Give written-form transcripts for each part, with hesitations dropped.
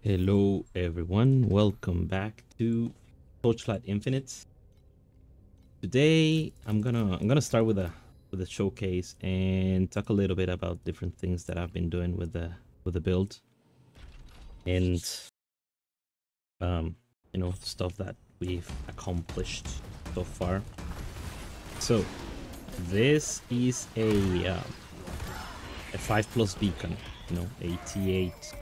Hello everyone, welcome back to Torchlight Infinite. Today I'm gonna start with a showcase and talk a little bit about different things that I've been doing with the build and stuff that we've accomplished so far. So this is a 5+ beacon, a T8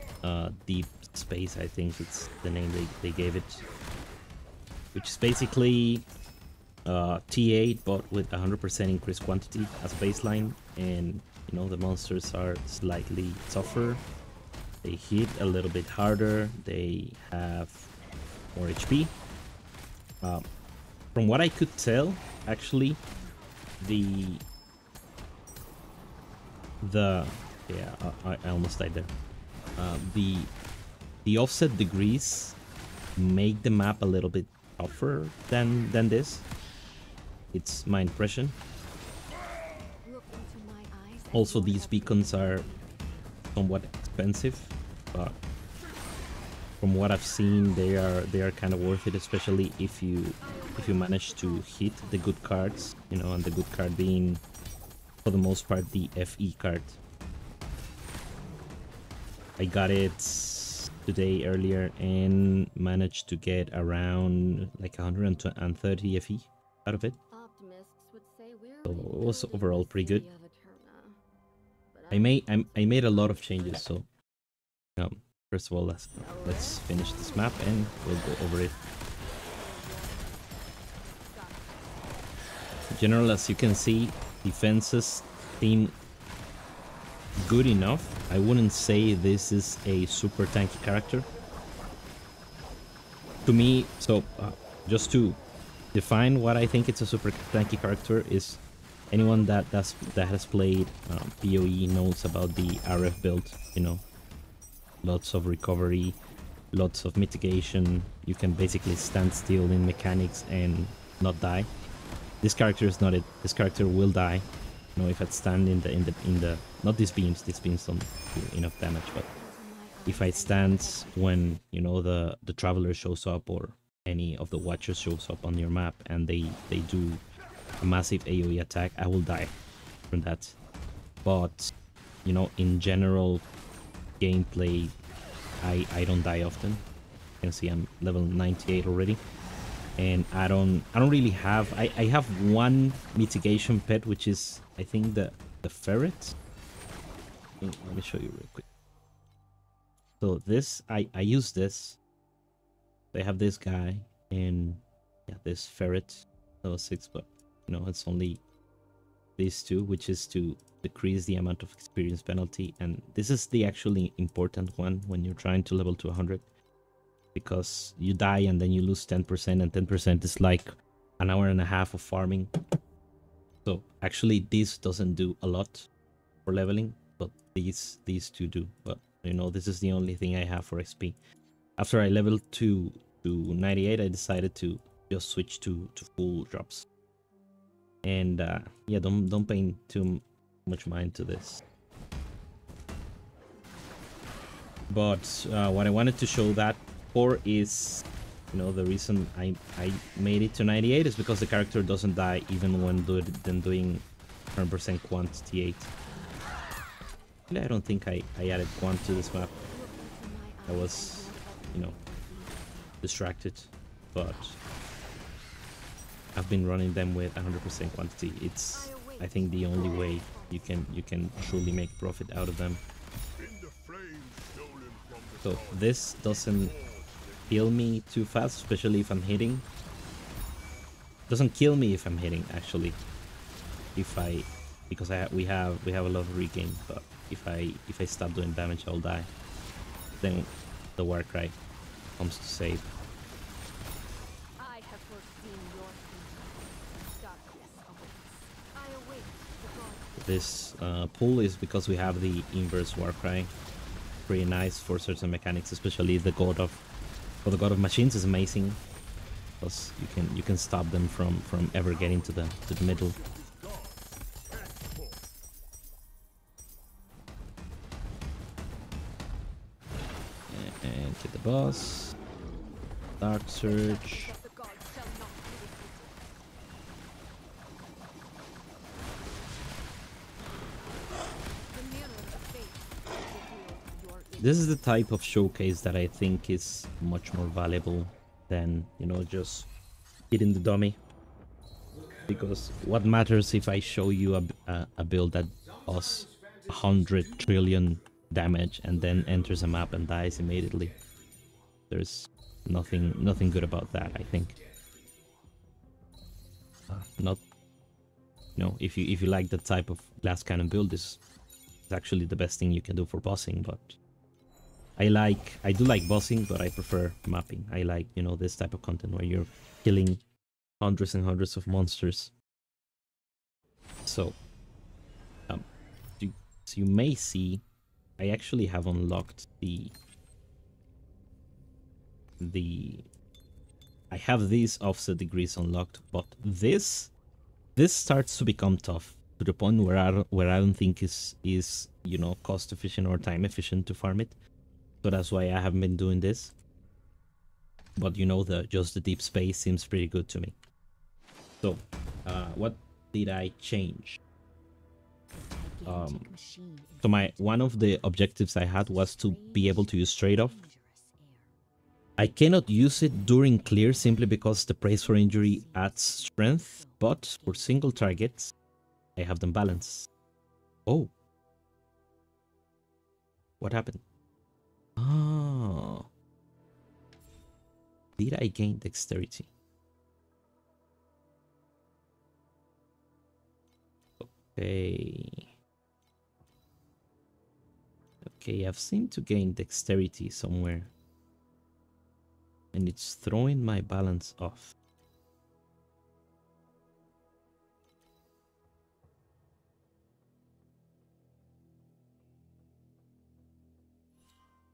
deep space, I think it's the name they gave it, which is basically T8 but with 100% increased quantity as a baseline, and the monsters are slightly tougher, they hit a little bit harder, they have more HP. From what I could tell, actually, I almost died there. The offset degrees make the map a little bit tougher than this. It's my impression. Also, these beacons are somewhat expensive, but from what I've seen, they are kind of worth it, especially if you manage to hit the good cards, and the good card being, for the most part, the FE card. I got it today earlier and managed to get around like 130 FE out of it. So it was overall pretty good. I made a lot of changes, so first of all, let's finish this map and we'll go over it. In general, as you can see, defenses seem good enough. I wouldn't say this is a super tanky character to me. So just to define what I think it's a super tanky character is anyone that has played PoE knows about the RF build. Lots of recovery, lots of mitigation. You can basically stand still in mechanics and not die. This character is not it. This character will die. If I stand in the not these beams don't do enough damage, but if I stand when the traveler shows up or any of the watchers shows up on your map and they do a massive AoE attack, I will die from that. But in general gameplay, I don't die often. You can see I'm level 98 already. And I don't really have, I have one mitigation pet, which is, I think, the ferret. Let me show you real quick. So this, I use this. They have this guy and this ferret, level 6, but it's only these two, which is to decrease the amount of experience penalty. And this is the actually important one when you're trying to level to 100. Because you die and then you lose 10%, and 10% is like an hour and a half of farming. So actually this doesn't do a lot for leveling, but these two do. But this is the only thing I have for XP. After I leveled to 98, I decided to just switch to full drops. And don't pay too much mind to this. But what I wanted to show that is, the reason I made it to 98 is because the character doesn't die even when doing 100% quant T8. I don't think I added quant to this map. I was, distracted, but I've been running them with 100% quantity. It's, I think, the only way you can truly make profit out of them. So this doesn't kill me too fast, especially if I'm hitting. Doesn't kill me if I'm hitting, actually. Because we have a lot of regain, but if I stop doing damage, I'll die. Then the Warcry comes to save. This pull is because we have the inverse Warcry. Pretty nice for certain mechanics, especially the God of Machines is amazing, because you can stop them from ever getting to the middle. And Get the boss. Dark Surge. This is the type of showcase that I think is much more valuable than, you know, just hitting the dummy. Because what matters if I show you a build that does 100 trillion damage and then enters a map and dies immediately? There's nothing good about that, I think. Not, you know, if you like that type of glass cannon build, this is actually the best thing you can do for bossing. But I do like bossing, but I prefer mapping. I like, you know, this type of content where you're killing hundreds and hundreds of monsters. So, so you may see, I actually have unlocked I have these offset degrees unlocked, but this starts to become tough to the point where I don't think is you know, cost efficient or time efficient to farm it. So that's why I haven't been doing this. But you know, just the deep space seems pretty good to me. So, what did I change? So one of the objectives I had was to be able to use trade-off. I cannot use it during clear simply because the praise for injury adds strength, but for single targets, I have them balanced. Oh. What happened? Oh. Did I gain dexterity? Okay. Okay, I've seemed to gain dexterity somewhere. And it's throwing my balance off.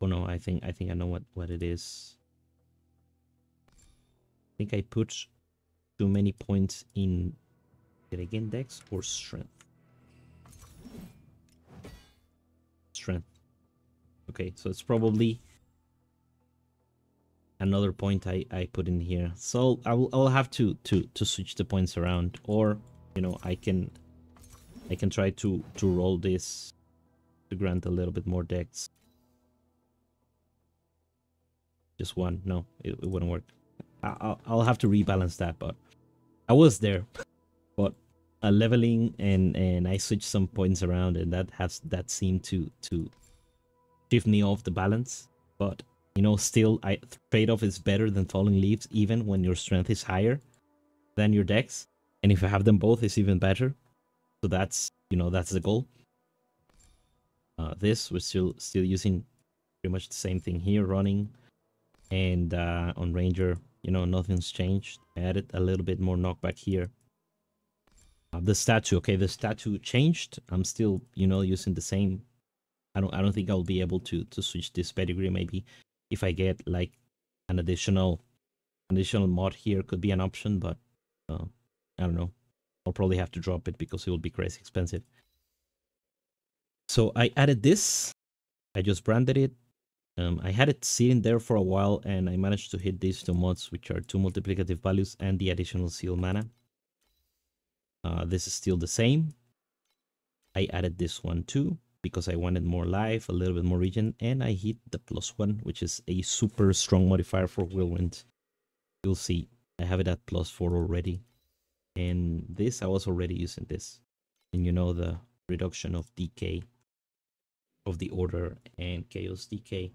Oh no, I think I know what it is. I think I put too many points in. Did I gain dex or strength? Strength. Okay, so it's probably another point I put in here. So I'll have to switch the points around, or you know, I can try to roll this to grant a little bit more dex. Just one. No, it wouldn't work. I'll have to rebalance that, but I was there. But leveling and I switched some points around, and that seemed to shift me off the balance. But you know, still, trade-off is better than falling leaves, even when your strength is higher than your dex. And if I have them both, it's even better. So that's, you know, that's the goal. This we're still using pretty much the same thing here, running. And on Ranger, you know, nothing's changed. I added a little bit more knockback here. The statue, okay, the statue changed. I'm still, you know, using the same. I don't think I'll be able to switch this pedigree. Maybe if I get like an additional mod here, could be an option, but I don't know. I'll probably have to drop it because it will be crazy expensive. So I added this. I just branded it. I had it sitting there for a while, and I managed to hit these two mods, which are 2 multiplicative values and the additional seal mana. This is still the same. I added this one too, because I wanted more life, a little bit more regen, and I hit the +1, which is a super strong modifier for Whirlwind. You'll see, I have it at +4 already. And this, I was already using this. And you know, the reduction of decay of the order and chaos decay.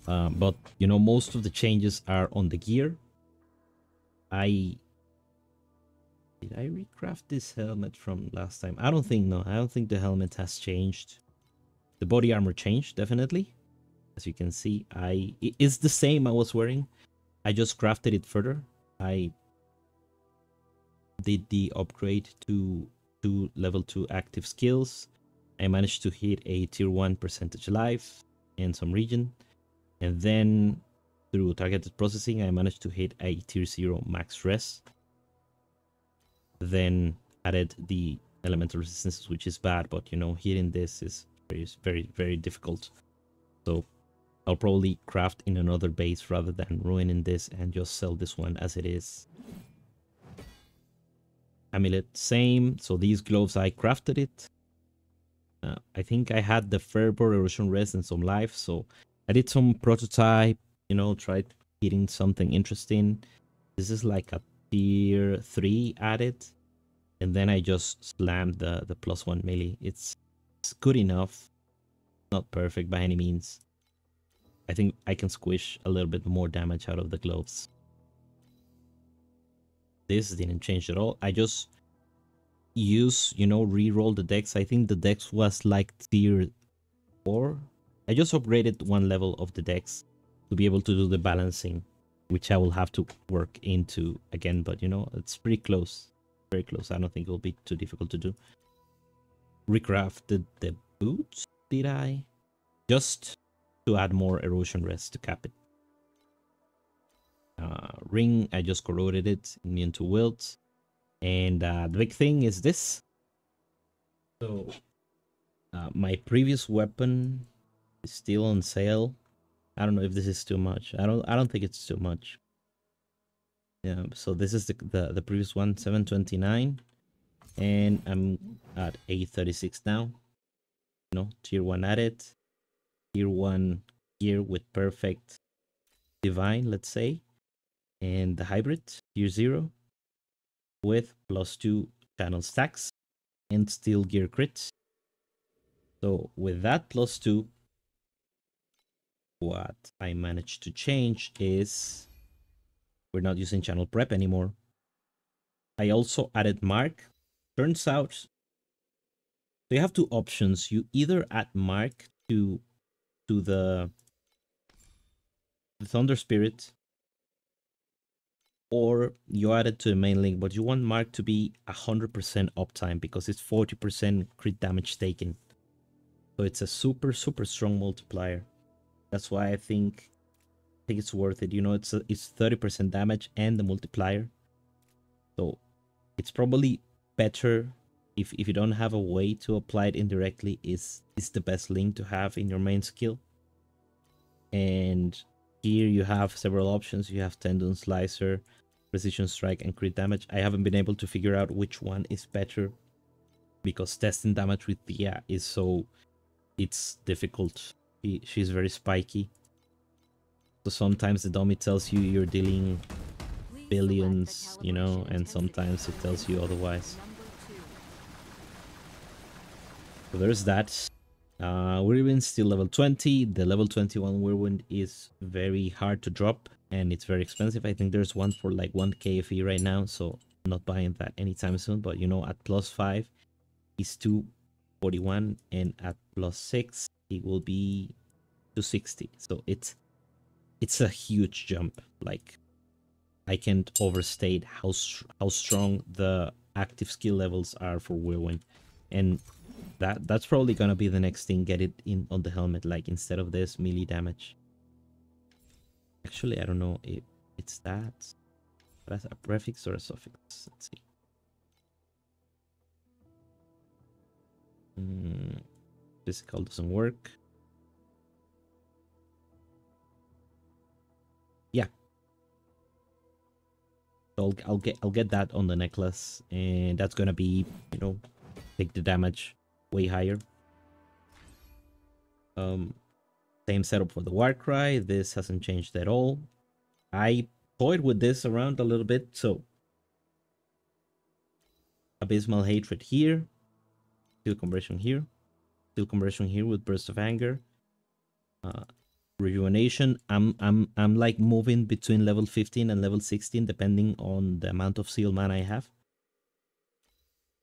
But you know, most of the changes are on the gear. Did I recraft this helmet from last time? I don't think, no. I don't think the helmet has changed. The body armor changed, definitely. As you can see, it is the same I was wearing. I just crafted it further. I did the upgrade to level 2 active skills. I managed to hit a tier 1 percentage life and some regen. And then through targeted processing, I managed to hit a tier 0 max res. Then added the elemental resistances, which is bad, but you know, hitting this is very, very, very difficult. So I'll probably craft in another base rather than ruining this and just sell this one as it is. Amulet, same. So these gloves, I crafted it. I think I had the Fervor, Erosion Rest, and some life. So I did some prototype, you know, tried hitting something interesting. This is like a tier 3 added. And then I just slammed the +1 melee. It's good enough. Not perfect by any means. I think I can squish a little bit more damage out of the gloves. This didn't change at all. I just use, you know, re-roll the dex. I think the dex was like tier 4. I just upgraded one level of the dex to be able to do the balancing, which I will have to work into again, but you know, it's pretty close. Very close. I don't think it'll be too difficult to do. Recrafted the boots, did I? Just to add more erosion rest to cap it. Ring, I just corroded it, immune to wilt. And the big thing is this. So my previous weapon is still on sale. I don't know if this is too much. I don't think it's too much. Yeah, so this is the previous one, 729, and I'm at 836 now. You know, tier 1 added, tier 1 gear with perfect divine, let's say, and the hybrid tier 0 with +2 channel stacks and steel gear crits. So with that +2, what I managed to change is we're not using channel prep anymore. I also added mark. Turns out, so you have two options. You either add mark to the Thunder Spirit, or you add it to the main link, but you want mark to be 100% uptime because it's 40% crit damage taken. So it's a super strong multiplier. That's why I think it's worth it. You know, it's 30% damage and the multiplier. So it's probably better if you don't have a way to apply it indirectly. Is the best link to have in your main skill. And here you have several options. You have Tendon Slicer, Precision Strike, and Crit Damage. I haven't been able to figure out which one is better because testing damage with Thea is so... it's difficult. She's very spiky. So sometimes the dummy tells you you're dealing billions, you know, and sometimes it tells you otherwise. So there's that. Whirlwind still level 20. The level 21 Whirlwind is very hard to drop and it's very expensive. I think there's one for like 1 KFE right now, so I'm not buying that anytime soon. But you know, at +5 is 241 and at +6 it will be 260. So it's a huge jump. Like, I can't overstate how strong the active skill levels are for Whirlwind, and that's probably gonna be the next thing. Get it in on the helmet, like instead of this melee damage. Actually, I don't know if it's that. That's a prefix or a suffix. Let's see. Physical doesn't work. Yeah. So I'll get that on the necklace, and that's gonna be, you know, take the damage way higher. Same setup for the Warcry. This hasn't changed at all. I toyed with this around a little bit. So Abysmal Hatred here, Steel Conversion here, Steel Conversion here with Burst of Anger, Rejuvenation. I'm like moving between level 15 and level 16 depending on the amount of seal mana I have.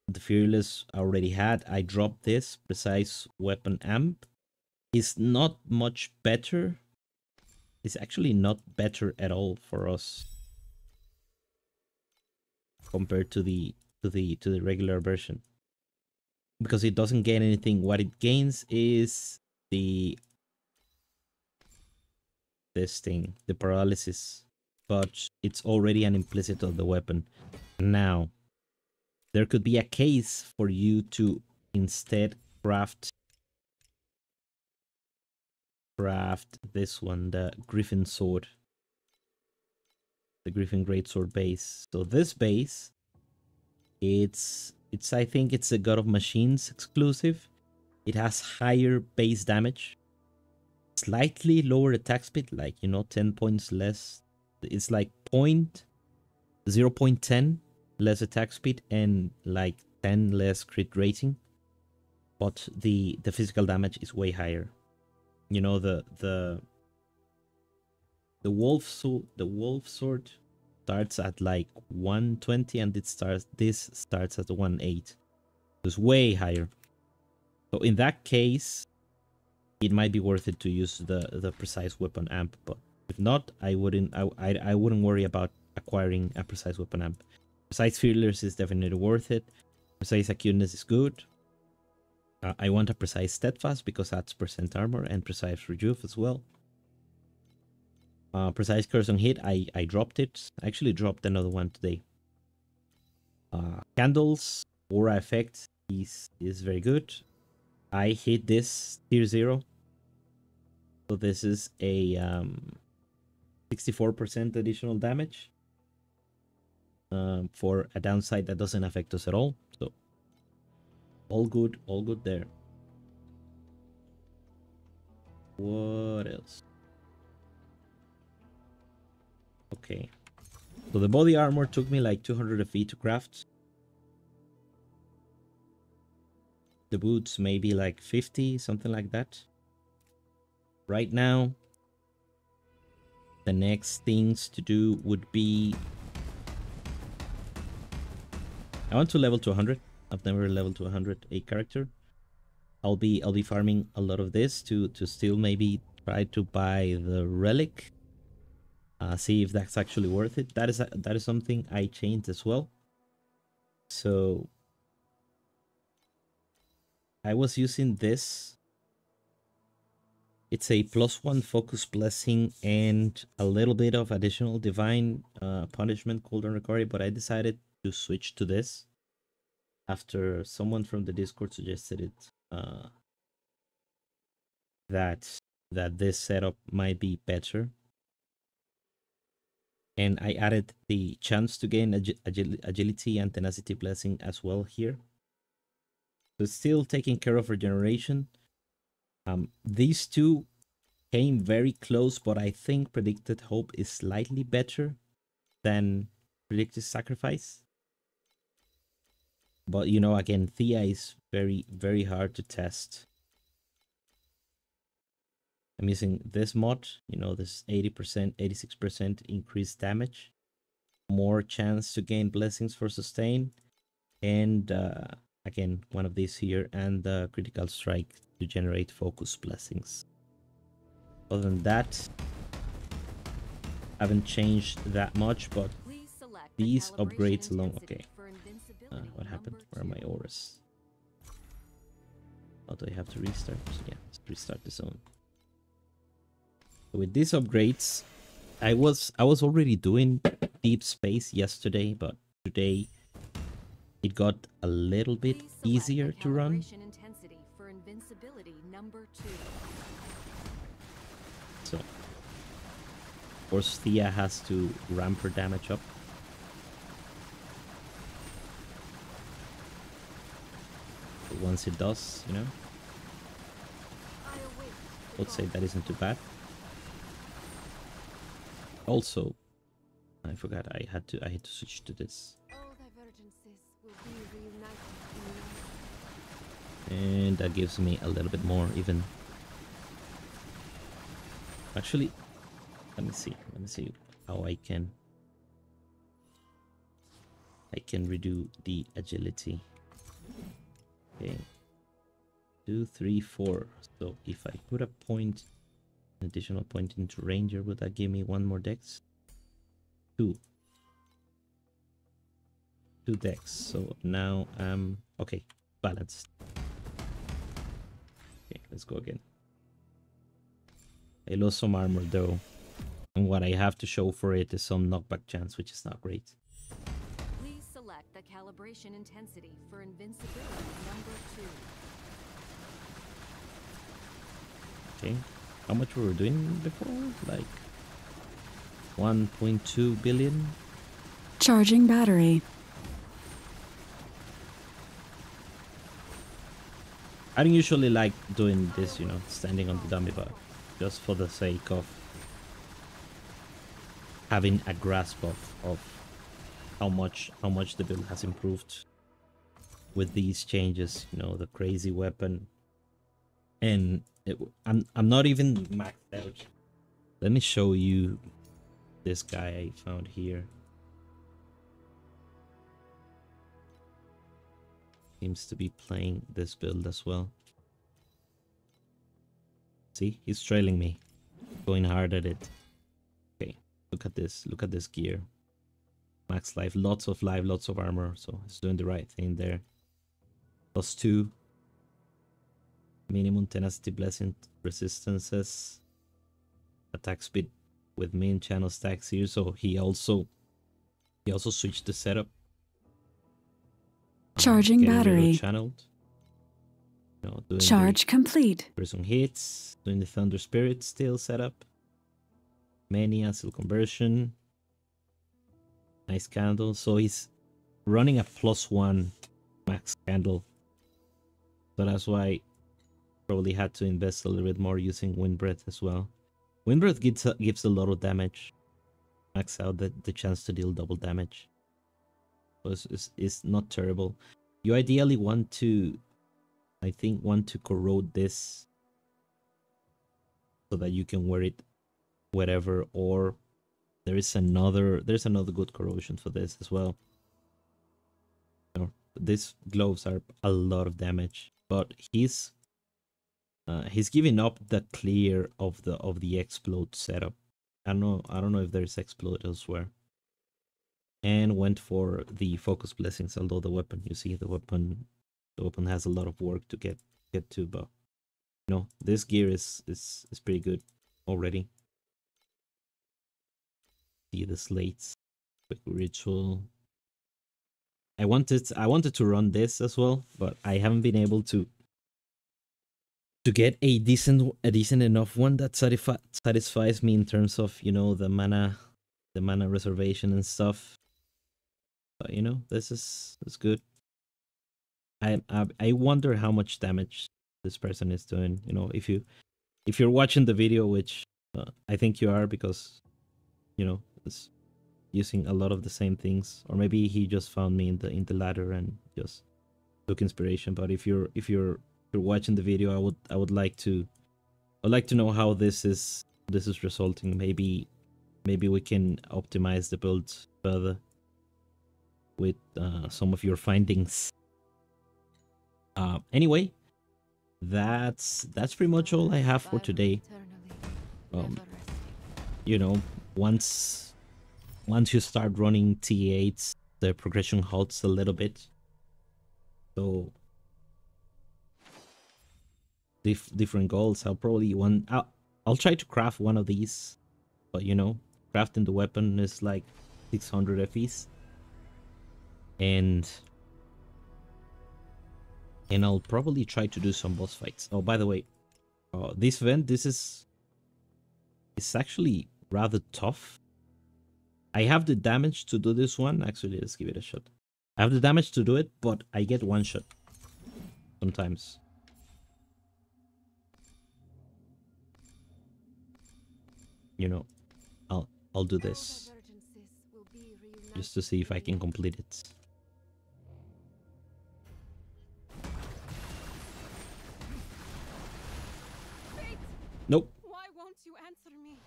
The Fearless I already had. I dropped this Precise Weapon Amp. It's not much better. It's actually not better at all for us compared to the regular version, because it doesn't gain anything. What it gains is this thing, the paralysis, but it's already an implicit of the weapon. Now, there could be a case for you to instead craft craft this one, the Griffin Sword. The Griffin Greatsword base. So this base, it's I think it's a God of Machines exclusive. It has higher base damage, slightly lower attack speed, like 10 points less. It's like 0.10 less attack speed and like 10 less crit rating. But the physical damage is way higher. The wolf sword starts at like 120 and this starts at 1.8. It's way higher. So in that case, it might be worth it to use the precise weapon amp, but if not, I wouldn't worry about acquiring a precise weapon amp. Precise fearless is definitely worth it. Precise acuteness is good. I want a precise steadfast because that's percent armor and precise rejuve as well. Precise curse on hit, I dropped it. I actually dropped another one today. Candles, aura effect is very good. I hit this tier 0. So this is a 64% additional damage for a downside that doesn't affect us at all. So all good there. What else? Okay. So the body armor took me like 200 FE to craft. The boots maybe like 50, something like that. Right now, the next things to do would be... I want to level to 100. I've never leveled to 100 a character. I'll be farming a lot of this to still maybe try to buy the relic. See if that's actually worth it. That is something I changed as well. So I was using this. It's a +1 focus blessing and a little bit of additional divine punishment cooldown recovery, but I decided to switch to this after someone from the Discord suggested it. That this setup might be better. And I added the chance to gain agility and tenacity blessing as well here. So still taking care of regeneration. These two came very close, but I think predicted hope is slightly better than predicted sacrifice. But again, Thea is very, very hard to test. I'm using this mod, this 80%, 86% increased damage, more chance to gain blessings for sustain, and again, one of these here, and the critical strike to generate focus blessings. Other than that, I haven't changed that much, but these upgrades alone... Okay, what happened? Where are my auras? Oh, do I have to restart? Yeah, let's restart the zone. With these upgrades, I was already doing deep space yesterday, but today it got a little bit easier to run. So, of course, Thea has to ramp her damage up. But once it does, I would say that isn't too bad. Also, I forgot I had to switch to this. And that gives me a little bit more even. Actually, let me see how I can redo the agility. Okay. 2, 3, 4. So if I put a point, an additional point into Ranger, would that give me one more dex? 2 dex. So now I'm okay, balanced. Okay, let's go again. I lost some armor though, and what I have to show for it is some knockback chance, which is not great. Please select the calibration intensity for invincibility number 2. Okay, how much we were doing before? Like 1.2 billion? Charging battery. I don't usually like doing this, you know, standing on the dummy, but just for the sake of having a grasp of how much the build has improved with these changes, you know, the crazy weapon. And I'm not even maxed out. Let me show you this guy I found here. Seems to be playing this build as well. See, he's trailing me, going hard at it. Okay, look at this gear. Max life, lots of armor, so he's doing the right thing there. +2 minimum tenacity blessing resistances, attack speed with main channel stacks here. So he also switched the setup. Charging battery. Channeled. You know, doing Charge complete. Prison hits, doing the Thunder Spirit still setup. Mania, Seal Conversion. Nice candle. So he's running a +1 max candle. So that's why probably had to invest a little bit more using Wind Breath as well. Wind Breath gives a lot of damage. Max out the chance to deal double damage. So it's not terrible. You ideally want to, I think, corrode this so that you can wear it wherever, or there's another good corrosion for this as well. These gloves are a lot of damage, but he's giving up the clear of the explode setup. I don't know if there's explode elsewhere. And went for the focus blessings, although the weapon, you see, the weapon has a lot of work to get to, but you know, this gear is pretty good already. See the slates, quick ritual. I wanted to run this as well, but I haven't been able to get a decent enough one that satisfies me in terms of, you know, the mana reservation and stuff. But you know, this is good. I wonder how much damage this person is doing. You know, if you're watching the video, which I think you are, because you know it's using a lot of the same things, or maybe he just found me in the ladder and just took inspiration. But if you're watching the video, I would like to know how this is resulting. Maybe we can optimize the build further with some of your findings. Anyway, that's pretty much all I have for today. You know, once you start running T8s, the progression halts a little bit. So different goals. I'll try to craft one of these, but you know, crafting the weapon is like 600 FEs. And I'll probably try to do some boss fights. Oh, by the way, this event, it's actually rather tough. I have the damage to do this one. Actually, let's give it a shot. I have the damage to do it, but I get one shot sometimes. You know, I'll do this just to see if I can complete it. Nope. Why won't you answer me?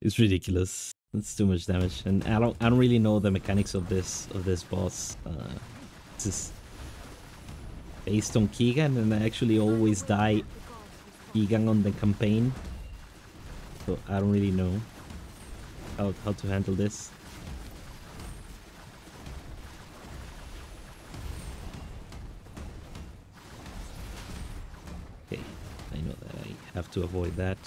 It's ridiculous. It's too much damage, and I don't really know the mechanics of this boss. It's just based on Keegan, and I actually always die Keegan on the campaign, so I don't really know how to handle this. Okay, I know that I have to avoid that.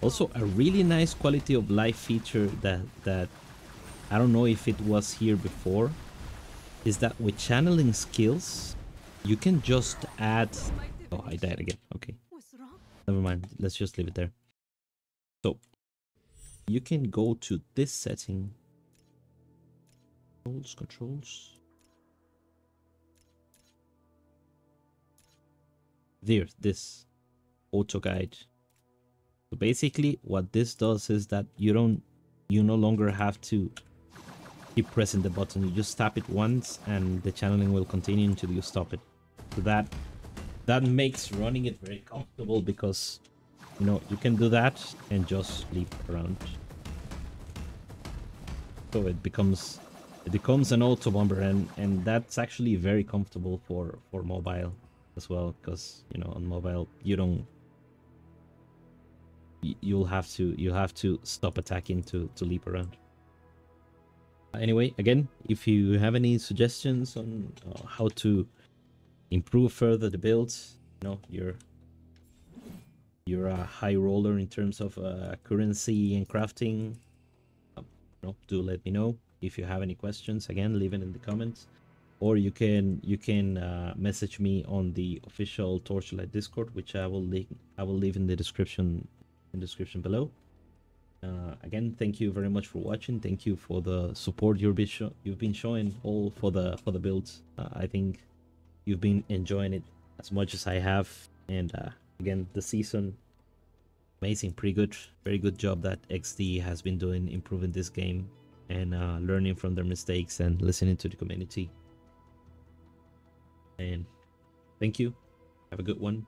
Also, a really nice quality of life feature that I don't know if it was here before, is that with channeling skills, you can just add... Oh, I died again. Okay. What's wrong? Never mind. Let's just leave it there. So, you can go to this setting. Controls. There, this auto guide. So basically, what this does is that you no longer have to keep pressing the button. You just tap it once, and the channeling will continue until you stop it. So that makes running it very comfortable because you can do that and just leap around. So it becomes an auto bomber, and that's actually very comfortable for mobile as well, because on mobile you'll have to stop attacking to leap around. Anyway, again, if you have any suggestions on how to improve further the builds, you're a high roller in terms of currency and crafting, do let me know. If you have any questions, again, leave it in the comments, or you can message me on the official Torchlight Discord, which I will leave in the description below. Again, thank you very much for watching. Thank you for the support you've been showing all for the builds. I think you've been enjoying it as much as I have, and again, the season, amazing, pretty good, very good job that XD has been doing, improving this game and learning from their mistakes and listening to the community. And thank you, have a good one.